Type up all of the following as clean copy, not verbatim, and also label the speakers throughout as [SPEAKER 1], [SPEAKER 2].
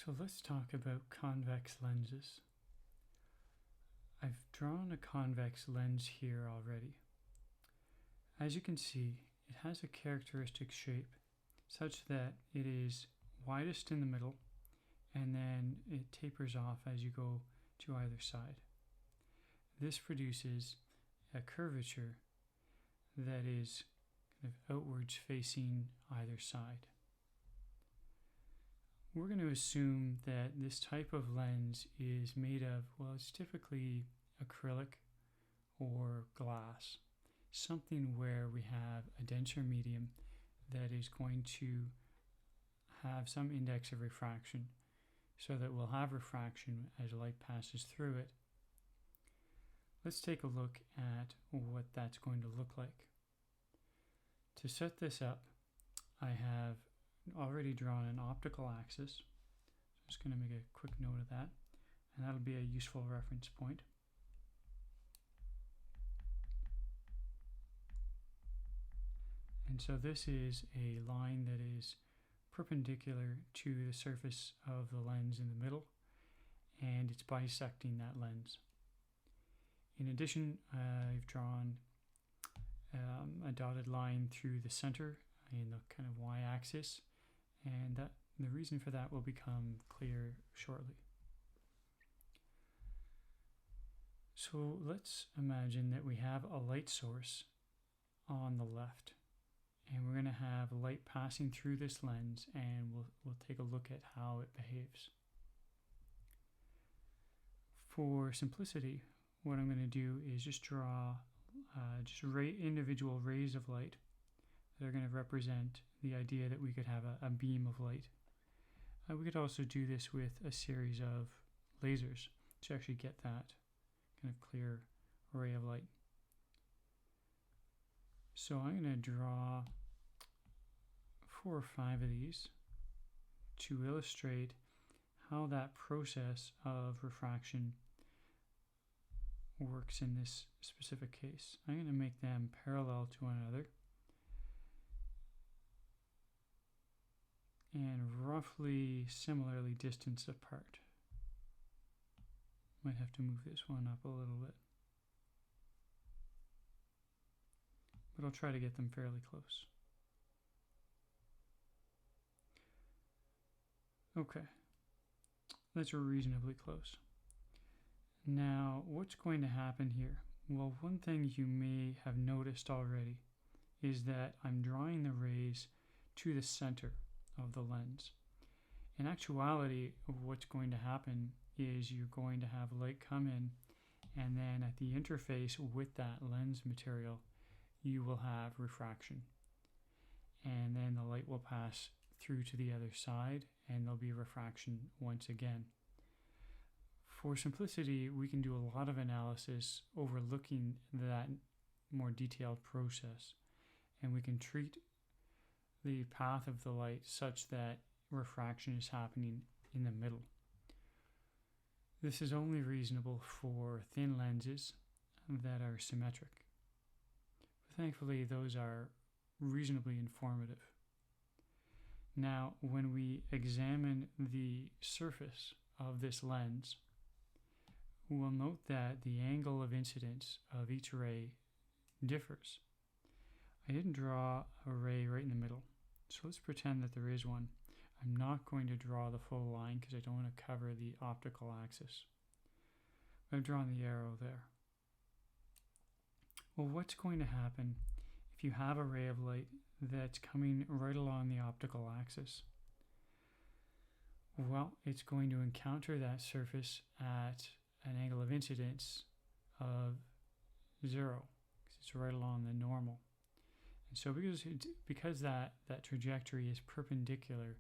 [SPEAKER 1] So let's talk about convex lenses. I've drawn a convex lens here already. As you can see, it has a characteristic shape such that it is widest in the middle and then it tapers off as you go to either side. This produces a curvature that is kind of outwards facing either side. We're going to assume that this type of lens is made of, well, it's typically acrylic or glass, something where we have a denser medium that is going to have some index of refraction so that we'll have refraction as light passes through it. Let's take a look at what that's going to look like. To set this up, I have already drawn an optical axis. I'm just going to make a quick note of that, and that'll be a useful reference point. And so this is a line that is perpendicular to the surface of the lens in the middle, and it's bisecting that lens. In addition, I've drawn a dotted line through the center in the kind of y-axis, and that the reason for that will become clear shortly. So let's imagine that we have a light source on the left, and we're going to have light passing through this lens, and we'll take a look at how it behaves. For simplicity, what I'm going to do is just draw individual rays of light that are going to represent the idea that we could have a beam of light. We could also do this with a series of lasers to actually get that kind of clear ray of light. So I'm going to draw 4 or 5 of these to illustrate how that process of refraction works in this specific case. I'm going to make them parallel to one another and roughly similarly distanced apart. Might have to move this one up a little bit, but I'll try to get them fairly close. Okay, that's reasonably close. Now, what's going to happen here? Well, one thing you may have noticed already is that I'm drawing the rays to the center of the lens. In actuality, what's going to happen is you're going to have light come in, and then at the interface with that lens material, you will have refraction. And then the light will pass through to the other side, and there'll be refraction once again. For simplicity, we can do a lot of analysis overlooking that more detailed process, and we can treat the path of the light such that refraction is happening in the middle. This is only reasonable for thin lenses that are symmetric. But thankfully, those are reasonably informative. Now, when we examine the surface of this lens, we'll note that the angle of incidence of each ray differs. I didn't draw a ray right in the middle, so let's pretend that there is one. I'm not going to draw the full line because I don't want to cover the optical axis. I've drawn the arrow there. Well, what's going to happen if you have a ray of light that's coming right along the optical axis? Well, it's going to encounter that surface at an angle of incidence of 0, because it's right along the normal. And so because that trajectory is perpendicular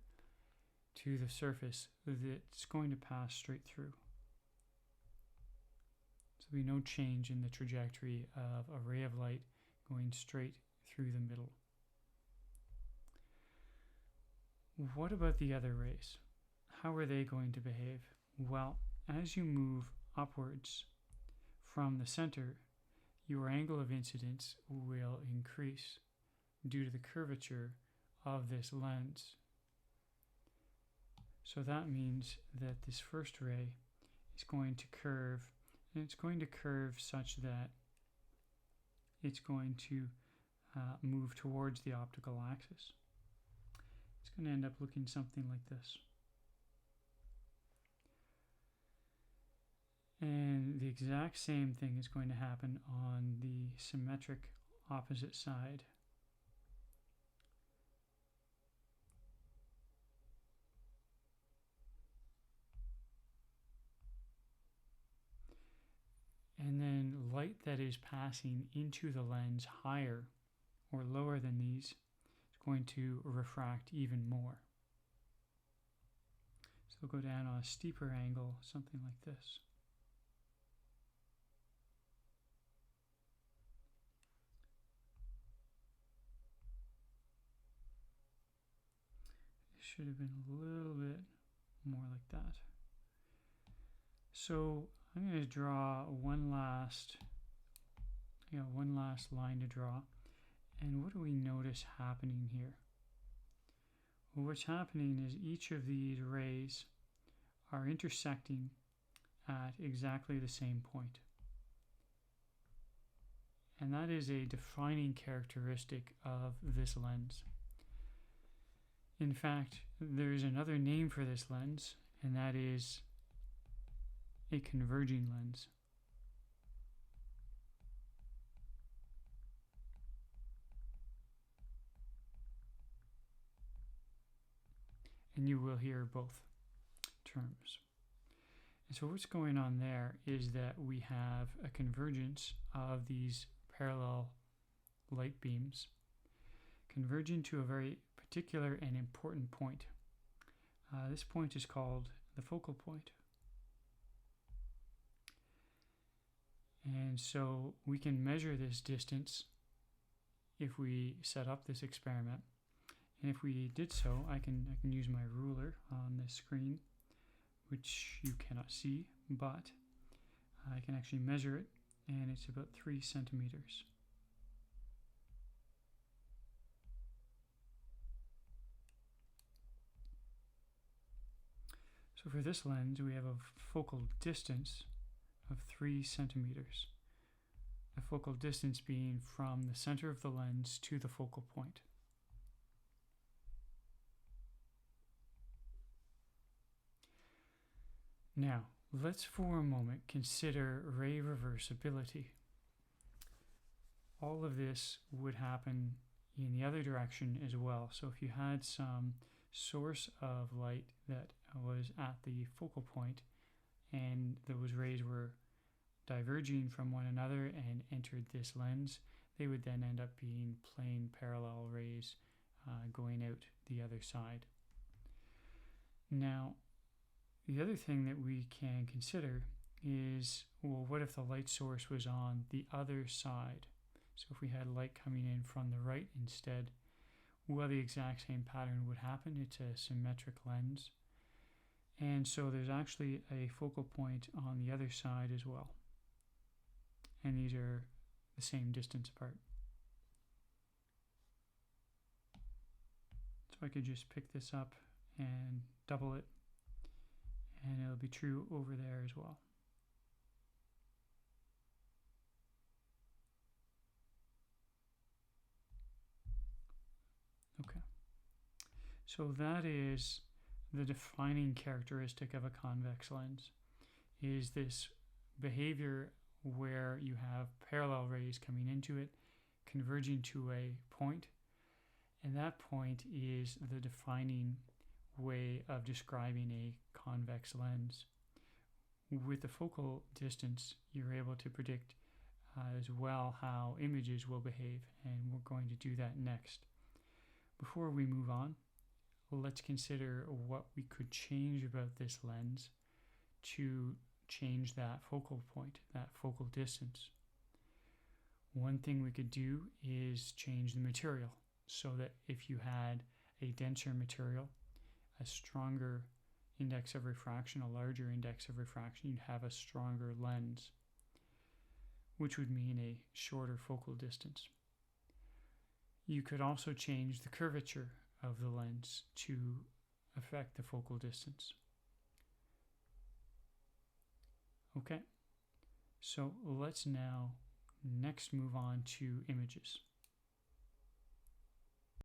[SPEAKER 1] to the surface, it's going to pass straight through. So there'll be no change in the trajectory of a ray of light going straight through the middle. What about the other rays? How are they going to behave? Well, as you move upwards from the center, your angle of incidence will increase due to the curvature of this lens. So that means that this first ray is going to curve, and it's going to curve such that it's going to move towards the optical axis. It's going to end up looking something like this. And the exact same thing is going to happen on the symmetric opposite side. And then light that is passing into the lens higher or lower than these is going to refract even more. So we'll go down on a steeper angle, something like this. It should have been a little bit more like that. So I'm going to draw one last line to draw. And what do we notice happening here? Well, what's happening is each of these rays are intersecting at exactly the same point. And that is a defining characteristic of this lens. In fact, there is another name for this lens, and that is a converging lens. And you will hear both terms. And so what's going on there is that we have a convergence of these parallel light beams converging to a very particular and important point. This point is called the focal point. And so we can measure this distance if we set up this experiment. And if we did so, I can use my ruler on this screen, which you cannot see, but I can actually measure it, and it's about 3 centimeters. So for this lens, we have a focal distance of 3 centimeters. The focal distance being from the center of the lens to the focal point. Now, let's for a moment consider ray reversibility. All of this would happen in the other direction as well. So if you had some source of light that was at the focal point and those rays were diverging from one another and entered this lens, they would then end up being plain parallel rays going out the other side. Now, the other thing that we can consider is, well, what if the light source was on the other side? So if we had light coming in from the right instead, well, the exact same pattern would happen. It's a symmetric lens. And so there's actually a focal point on the other side as well. And these are the same distance apart. So I could just pick this up and double it, and it'll be true over there as well. Okay, so that is the defining characteristic of a convex lens, is this behavior where you have parallel rays coming into it, converging to a point, and that point is the defining way of describing a convex lens. With the focal distance, you're able to predict as well how images will behave, and we're going to do that next. Before we move on, let's consider what we could change about this lens to change that focal point, that focal distance. One thing we could do is change the material, so that if you had a denser material, a stronger index of refraction, a larger index of refraction, you'd have a stronger lens, which would mean a shorter focal distance. You could also change the curvature of the lens to affect the focal distance. Okay, so let's now next move on to images.